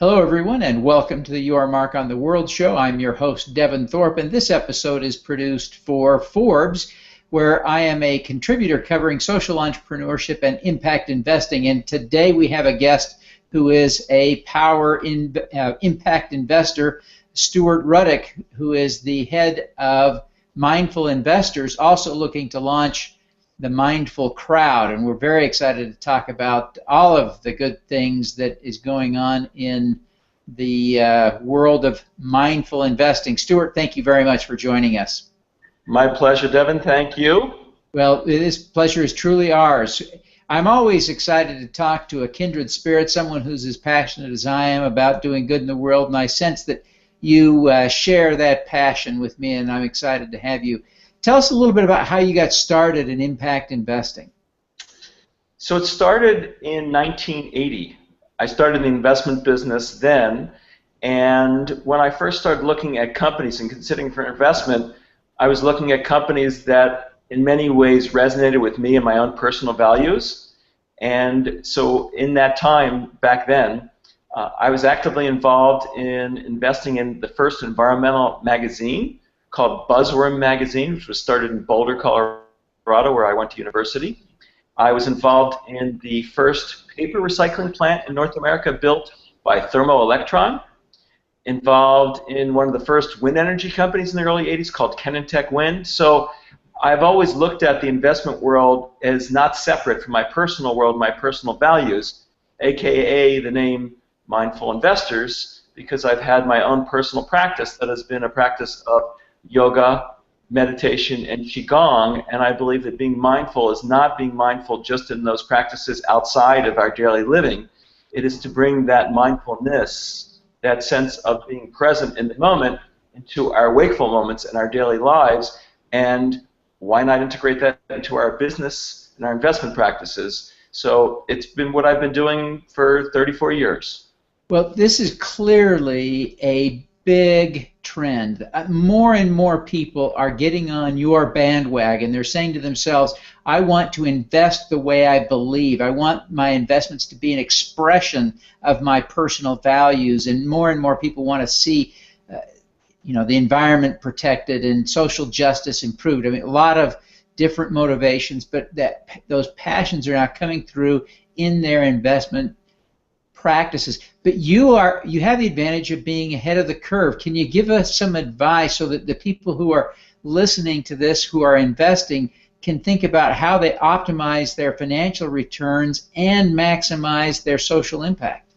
Hello, everyone, and welcome to the You Are Mark on the World show. I'm your host, Devin Thorpe, and this episode is produced for Forbes, where I am a contributor covering social entrepreneurship and impact investing. And today we have a guest who is a impact investor, Stuart Rudick, who is the head of Mindfull Investors, also looking to launch the Mindfull Crowd, and we're very excited to talk about all of the good things that is going on in the world of mindful investing. Stuart, thank you very much for joining us. My pleasure, Devin. Thank you. Well, this pleasure is truly ours. I'm always excited to talk to a kindred spirit, someone who's as passionate as I am about doing good in the world, and I sense that you share that passion with me, and I'm excited to have you. Tell us a little bit about how you got started in impact investing. So it started in 1980. I started the investment business then, and when I first started looking at companies and considering for investment, I was looking at companies that in many ways resonated with me and my own personal values. And so in that time back then, I was actively involved in investing in the first environmental magazine called Buzzworm magazine, which was started in Boulder, Colorado, where I went to university. I was involved in the first paper recycling plant in North America built by Thermoelectron, involved in one of the first wind energy companies in the early 80s called Kenentech Wind. So I've always looked at the investment world as not separate from my personal world, my personal values, aka the name Mindfull Investors, because I've had my own personal practice that has been a practice of yoga, meditation, and qigong, and I believe that being mindful is not being mindful just in those practices outside of our daily living. It is to bring that mindfulness, that sense of being present in the moment, into our wakeful moments in our daily lives, and why not integrate that into our business and our investment practices? So it's been what I've been doing for 34 years. Well, this is clearly a big trend. More and more people are getting on your bandwagon. They're saying to themselves, I want to invest the way I believe. I want my investments to be an expression of my personal values, and more people want to see the environment protected and social justice improved. I mean, a lot of different motivations, but those passions are now coming through in their investment practices. But you have the advantage of being ahead of the curve. Can you give us some advice so that the people who are listening to this, who are investing, can think about how they optimize their financial returns and maximize their social impact?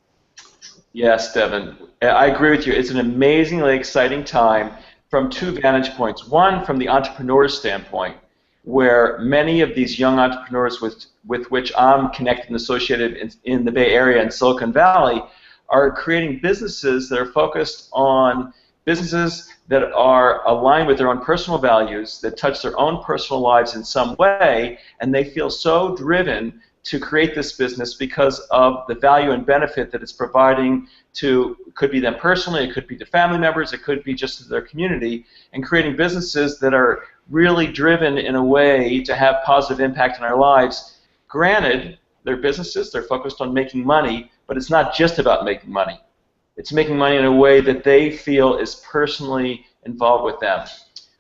Yes, Devin. I agree with you. It's an amazingly exciting time from two vantage points. One, from the entrepreneur's standpoint, where many of these young entrepreneurs with which I'm connected and associated in the Bay Area and Silicon Valley are creating businesses that are focused on businesses that are aligned with their own personal values, that touch their own personal lives in some way, and they feel so driven to create this business because of the value and benefit that it's providing to, it could be them personally, it could be to family members, it could be just to their community, and creating businesses that are really driven in a way to have positive impact in our lives. Granted, they're businesses, they're focused on making money, but it's not just about making money. It's making money in a way that they feel is personally involved with them.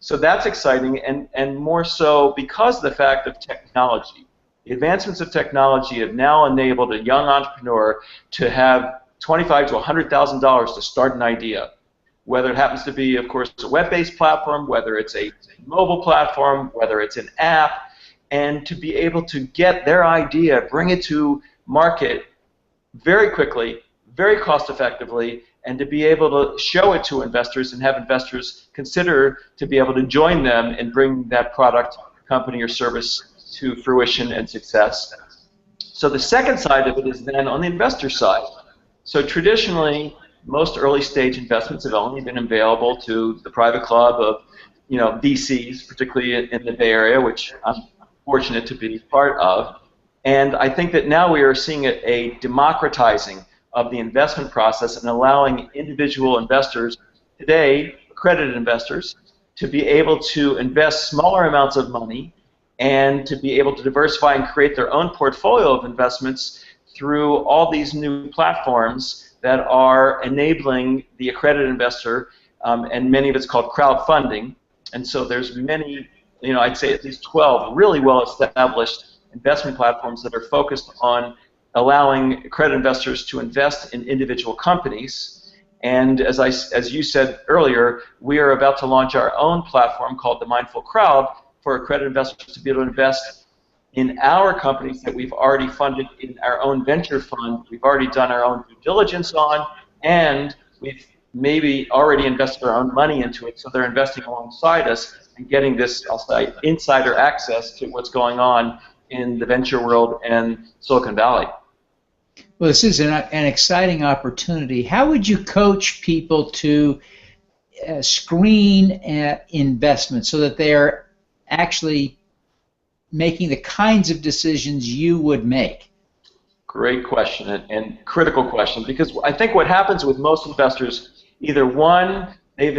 So that's exciting, and more so because of the fact of technology. The advancements of technology have now enabled a young entrepreneur to have $25,000 to $100,000 to start an idea. Whether it happens to be, of course, a web-based platform, whether it's a mobile platform, whether it's an app, and to be able to get their idea, bring it to market very quickly, very cost-effectively, and to be able to show it to investors and have investors consider to be able to join them and bring that product, company, or service to fruition and success. So the second side of it is then on the investor side. So traditionally, most early stage investments have only been available to the private club of VCs, particularly in the Bay Area, which I'm fortunate to be part of. And I think that now we are seeing a democratizing of the investment process and allowing individual investors, today accredited investors, to be able to invest smaller amounts of money and to be able to diversify and create their own portfolio of investments through all these new platforms that are enabling the accredited investor, and many of it's called crowdfunding. And so there's many, I'd say at least 12 really well-established investment platforms that are focused on allowing accredited investors to invest in individual companies. And as you said earlier, we are about to launch our own platform called the Mindfull Crowd for accredited investors to be able to invest in our companies that we've already funded in our own venture fund, we've already done our own due diligence on, and we've maybe already invested our own money into it, so they're investing alongside us and getting this, I'll say, insider access to what's going on in the venture world and Silicon Valley. Well, this is an exciting opportunity. How would you coach people to screen investments so that they are actually making the kinds of decisions you would make? Great question, and critical question, because I think what happens with most investors, either one, they've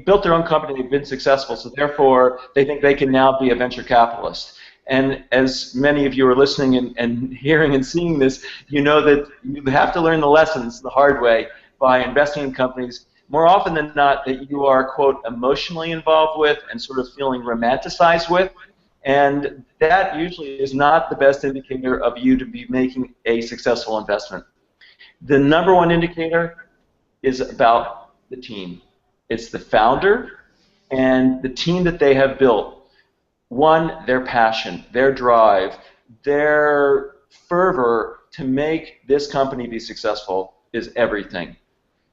built their own company, they've been successful, so therefore they think they can now be a venture capitalist. And as many of you are listening and hearing and seeing this, you know that you have to learn the lessons the hard way by investing in companies more often than not that you are, quote, emotionally involved with and sort of feeling romanticized with. And that usually is not the best indicator of you to be making a successful investment. The number one indicator is about the team. It's the founder and the team that they have built. One, their passion, their drive, their fervor to make this company be successful is everything.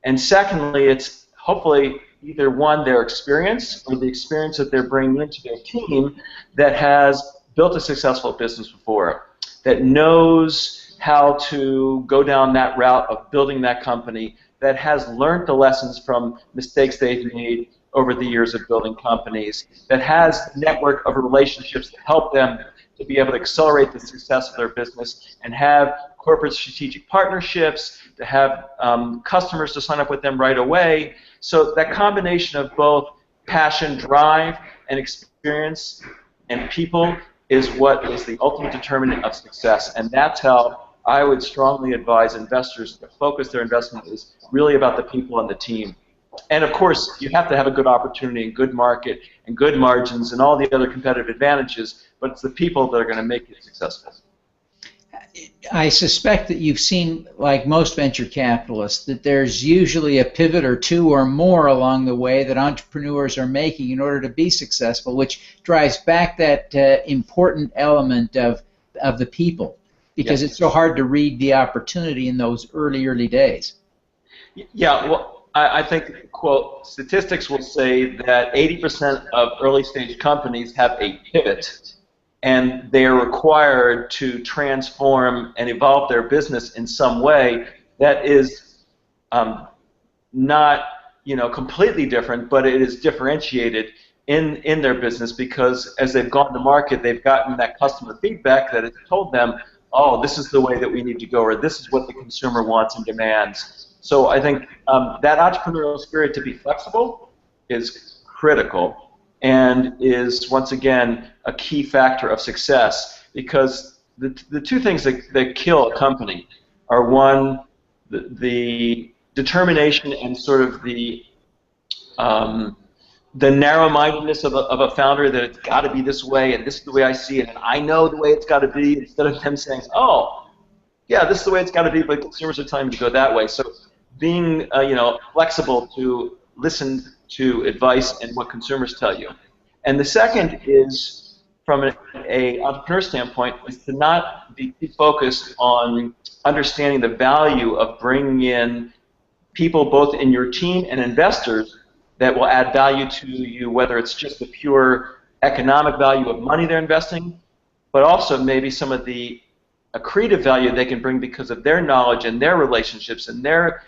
And secondly, it's hopefully either one, their experience, or the experience that they're bringing into their team that has built a successful business before, that knows how to go down that route of building that company, that has learned the lessons from mistakes they've made over the years of building companies, that has a network of relationships to help them to be able to accelerate the success of their business and have corporate strategic partnerships, to have customers to sign up with them right away. So that combination of both passion, drive, and experience and people is what is the ultimate determinant of success. And that's how I would strongly advise investors to focus their investment is really about the people and the team. And of course, you have to have a good opportunity and good market and good margins and all the other competitive advantages, but it's the people that are going to make it successful. I suspect that you've seen, like most venture capitalists, that there's usually a pivot or two or more along the way that entrepreneurs are making in order to be successful, which drives back that important element of the people, because It's so hard to read the opportunity in those early days. Yeah, well, I think, quote, statistics will say that 80% of early stage companies have a pivot, and they are required to transform and evolve their business in some way that is not, completely different, but it is differentiated in their business, because as they've gone to market, they've gotten that customer feedback that has told them, oh, this is the way that we need to go, or this is what the consumer wants and demands. So I think that entrepreneurial spirit to be flexible is critical and is, once again, a key factor of success, because the two things that kill a company are, one, the determination and sort of the narrow-mindedness of a founder that it's got to be this way and this is the way I see it and I know the way it's got to be, instead of them saying, oh, yeah, this is the way it's got to be, but consumers are telling me to go that way. So being flexible to listen to advice and what consumers tell you. And the second is, from an entrepreneur standpoint, is to not be focused on understanding the value of bringing in people both in your team and investors that will add value to you, whether it's just the pure economic value of money they're investing, but also maybe some of the accretive value they can bring because of their knowledge and their relationships and their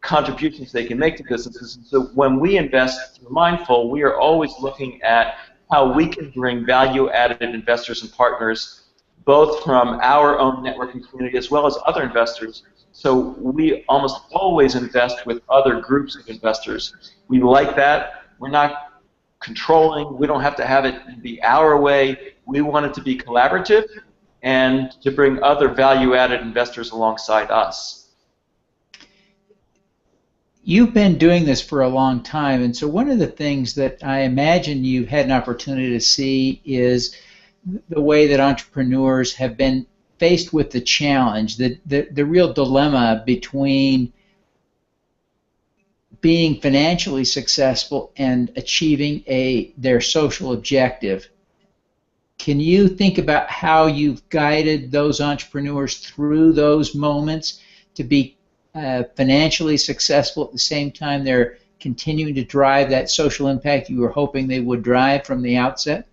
contributions they can make to businesses. And so when we invest through Mindfull, we are always looking at how we can bring value-added investors and partners, both from our own networking community as well as other investors. So we almost always invest with other groups of investors. We like that. We're not controlling. We don't have to have it be our way. We want it to be collaborative and to bring other value-added investors alongside us. You've been doing this for a long time, and so one of the things that I imagine you've had an opportunity to see is the way that entrepreneurs have been faced with the challenge, the real dilemma between being financially successful and achieving their social objective. Can you think about how you've guided those entrepreneurs through those moments to be financially successful at the same time they're continuing to drive that social impact you were hoping they would drive from the outset?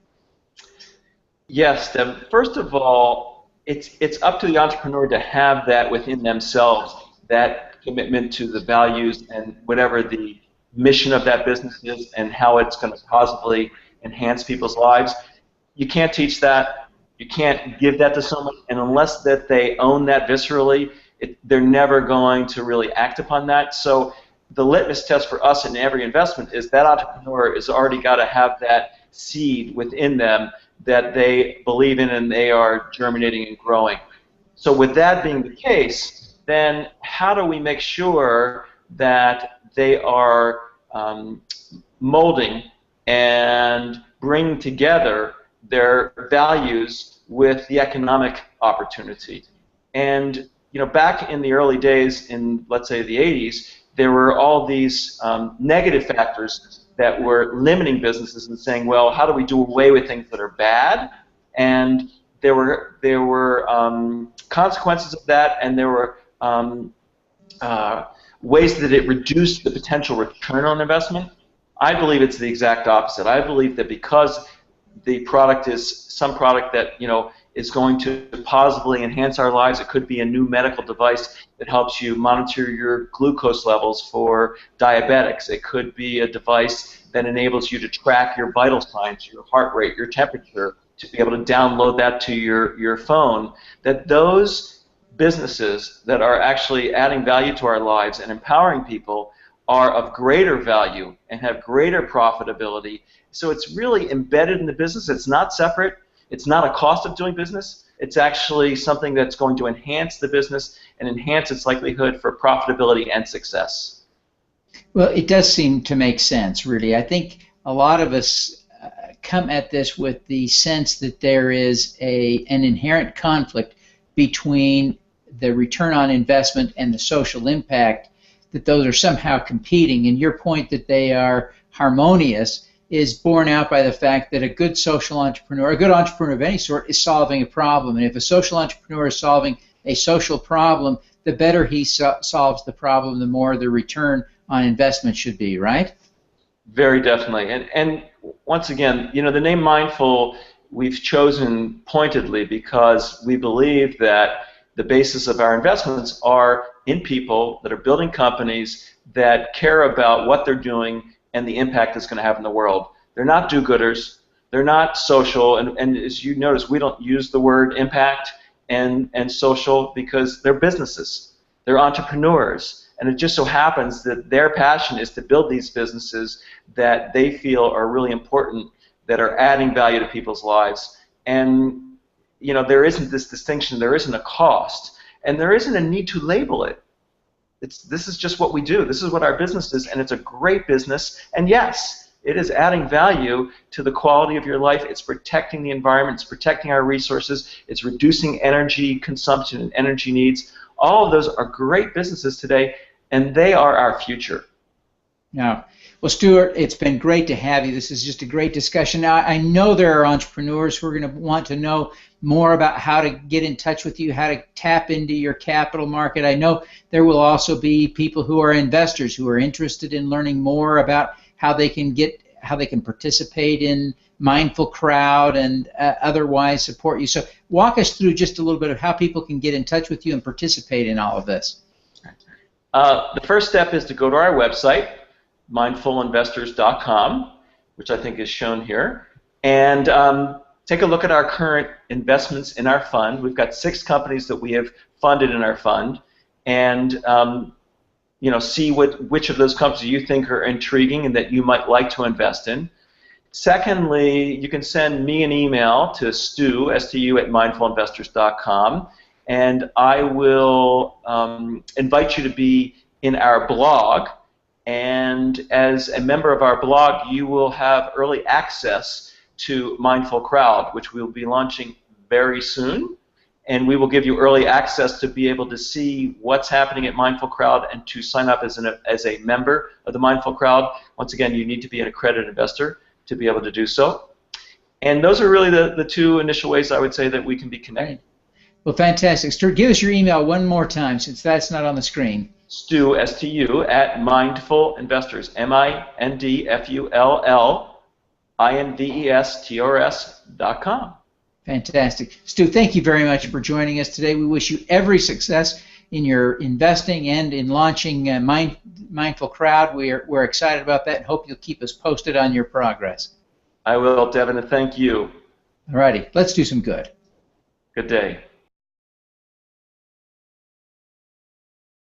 Yes, Deb. First of all, it's up to the entrepreneur to have that within themselves, that commitment to the values and whatever the mission of that business is and how it's going to positively enhance people's lives. You can't teach that. You can't give that to someone, and unless that they own that viscerally, they're never going to really act upon that. So the litmus test for us in every investment is that entrepreneur has already got to have that seed within them that they believe in and they are germinating and growing. So with that being the case, then how do we make sure that they are molding and bringing together their values with the economic opportunity? And back in the early days, in let's say the 80s, there were all these negative factors that were limiting businesses and saying, well, how do we do away with things that are bad? And there were consequences of that, and there were ways that it reduced the potential return on investment. I believe it's the exact opposite. I believe that because the product is some product that is going to positively enhance our lives. It could be a new medical device that helps you monitor your glucose levels for diabetics. It could be a device that enables you to track your vital signs, your heart rate, your temperature, to be able to download that to your phone. That those businesses that are actually adding value to our lives and empowering people are of greater value and have greater profitability. So it's really embedded in the business. It's not separate. It's not a cost of doing business. It's actually something that's going to enhance the business and enhance its likelihood for profitability and success. Well, it does seem to make sense, really. I think a lot of us come at this with the sense that there is an inherent conflict between the return on investment and the social impact, that those are somehow competing. And your point that they are harmonious is borne out by the fact that a good social entrepreneur, a good entrepreneur of any sort, is solving a problem. And if a social entrepreneur is solving a social problem, the better he solves the problem, the more the return on investment should be, right? Very definitely. And once again, the name Mindfull we've chosen pointedly because we believe that the basis of our investments are in people that are building companies that care about what they're doing and the impact it's going to have in the world. They're not do-gooders. They're not social. And as you notice, we don't use the word impact and social because they're businesses. They're entrepreneurs. And it just so happens that their passion is to build these businesses that they feel are really important, that are adding value to people's lives. And there isn't this distinction. There isn't a cost. And there isn't a need to label it. This is just what we do. This is what our business is, and it's a great business. And yes, it is adding value to the quality of your life. It's protecting the environment. It's protecting our resources. It's reducing energy consumption and energy needs. All of those are great businesses today, and they are our future. Yeah. Well, Stuart, it's been great to have you. This is just a great discussion. Now, I know there are entrepreneurs who are going to want to know more about how to get in touch with you, how to tap into your capital market. I know there will also be people who are investors who are interested in learning more about how they can participate in Mindfull Crowd and otherwise support you. So walk us through just a little bit of how people can get in touch with you and participate in all of this. The first step is to go to our website, mindfullinvestors.com, which I think is shown here, and take a look at our current investments in our fund. We've got 6 companies that we have funded in our fund, and see which of those companies you think are intriguing and that you might like to invest in. Secondly, you can send me an email to Stu, S-T-U, at mindfullinvestors.com, and I will invite you to be in our blog. And as a member of our blog, you will have early access to Mindfull Crowd, which we will be launching very soon. And we will give you early access to be able to see what's happening at Mindfull Crowd and to sign up as a member of the Mindfull Crowd. Once again, you need to be an accredited investor to be able to do so. And those are really the two initial ways I would say that we can be connected. Right. Well, fantastic. Stuart, give us your email one more time since that's not on the screen. Stu, S-T-U, at Mindfull Investors, MindfullInvestors.com. Fantastic. Stu, thank you very much for joining us today. We wish you every success in your investing and in launching Mindfull Crowd. We're excited about that and hope you'll keep us posted on your progress. I will, Devin, and thank you. All righty. Let's do some good. Good day.